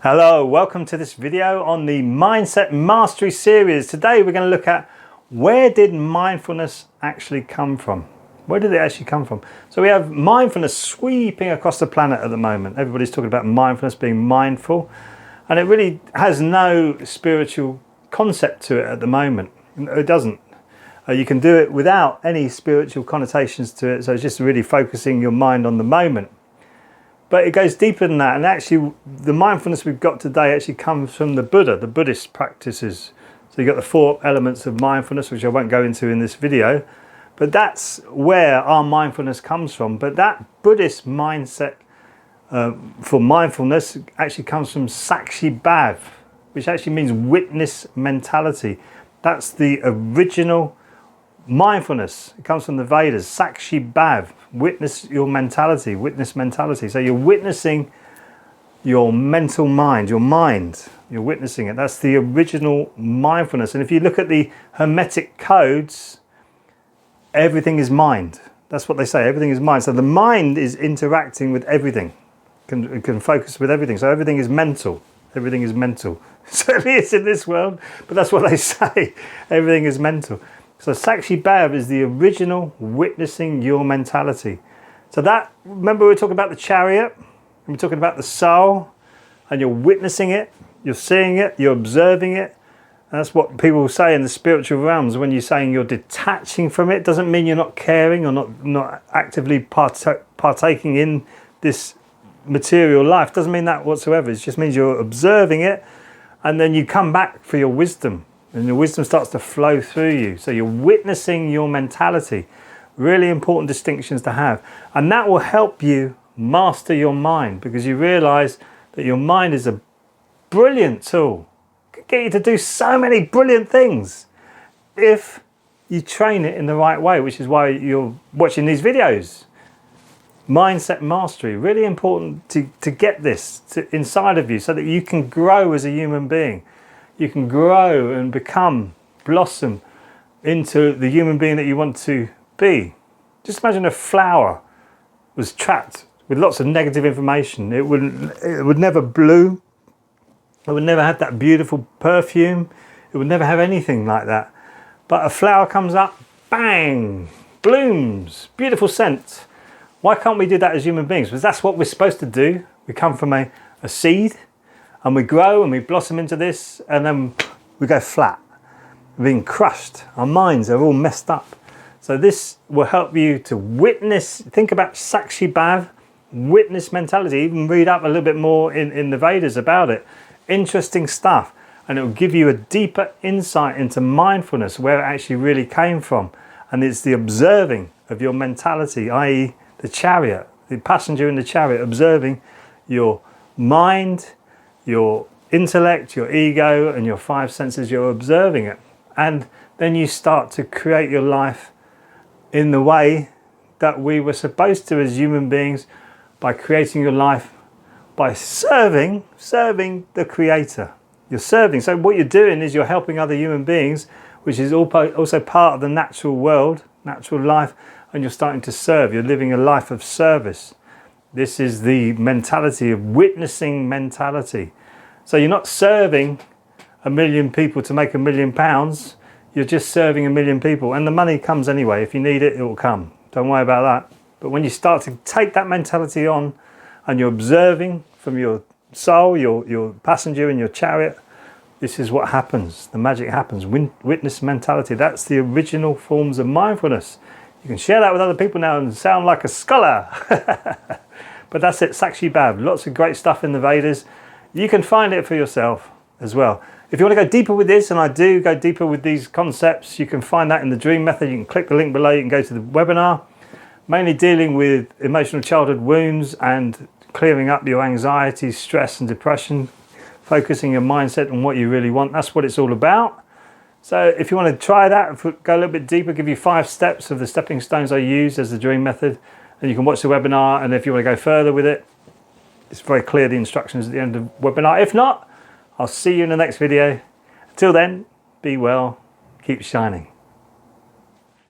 Hello, welcome to this video on the Mindset Mastery series. Today we're going to look at where did mindfulness actually come from? Where did it actually come from? So we have mindfulness sweeping across the planet at the moment. Everybody's talking about mindfulness, being mindful, and it really has no spiritual concept to it at the moment. It doesn't. You can do it without any spiritual connotations to it, so it's just really focusing your mind on the moment. But it goes deeper than that, and actually the mindfulness we've got today actually comes from the Buddha, the Buddhist practices. So you've got the 4 elements of mindfulness, which I won't go into in this video, but that's where our mindfulness comes from. But that Buddhist mindset for mindfulness actually comes from Sakshi Bhav, which actually means witness mentality. That's the original mindfulness. It comes from the Vedas. Sakshi Bhav, witness your mentality, witness mentality. So you're witnessing your mental mind, you're witnessing it. That's the original mindfulness. And if you look at the Hermetic codes, everything is mind. That's what they say, everything is mind. So the mind is interacting with everything, can focus with everything. So everything is mental. Everything is mental. Certainly it's in this world, but that's what they say. Everything is mental. So Sakshi Bhav is the original witnessing your mentality. So that, remember we were talking about the chariot, and we're talking about the soul, and you're witnessing it, you're seeing it, you're observing it. And that's what people say in the spiritual realms. When you're saying you're detaching from it, doesn't mean you're not caring or not actively partaking in this material life. Doesn't mean that whatsoever. It just means you're observing it, and then you come back for your wisdom. And your wisdom starts to flow through you. So you're witnessing your mentality. Really important distinctions to have. And that will help you master your mind, because you realize that your mind is a brilliant tool. It can get you to do so many brilliant things if you train it in the right way, which is why you're watching these videos. Mindset mastery, really important to get this inside of you so that you can grow as a human being. You can grow and blossom into the human being that you want to be. Just imagine a flower was trapped with lots of negative information. It would never bloom. It would never have that beautiful perfume. It would never have anything like that. But a flower comes up, bang, blooms, beautiful scent. Why can't we do that as human beings? Because that's what we're supposed to do. We come from a seed, and we grow and we blossom into this, and then we go flat. We're being crushed. Our minds are all messed up. So this will help you to witness, think about Sakshi Bhav, witness mentality, even read up a little bit more in the Vedas about it. Interesting stuff. And it will give you a deeper insight into mindfulness, where it actually really came from. And it's the observing of your mentality, i.e. the chariot, the passenger in the chariot, observing your mind, your intellect, your ego, and your 5 senses. You're observing it, and then you start to create your life in the way that we were supposed to as human beings, by creating your life by serving the Creator. You're serving. So what you're doing is you're helping other human beings, which is also part of the natural world, natural life, and you're starting to serve. You're living a life of service. This is the mentality of witnessing mentality. So you're not serving 1 million people to make £1 million. You're just serving 1 million people. And the money comes anyway. If you need it, it will come. Don't worry about that. But when you start to take that mentality on, and you're observing from your soul, your passenger in your chariot, this is what happens. The magic happens. Witness mentality. That's the original forms of mindfulness. You can share that with other people now and sound like a scholar. But that's it, Sakshi Bhav. Lots of great stuff in the Vedas. You can find it for yourself as well. If you want to go deeper with this, and I do go deeper with these concepts, you can find that in the Dream Method. You can click the link below. You can go to the webinar, mainly dealing with emotional childhood wounds and clearing up your anxiety, stress and depression, focusing your mindset on what you really want. That's what it's all about. So if you want to try that, go a little bit deeper, give you 5 steps of the stepping stones I use as the Dream Method. And you can watch the webinar, and if you want to go further with it, it's very clear, the instructions at the end of the webinar. If not, I'll see you in the next video. Until then, be well, keep shining.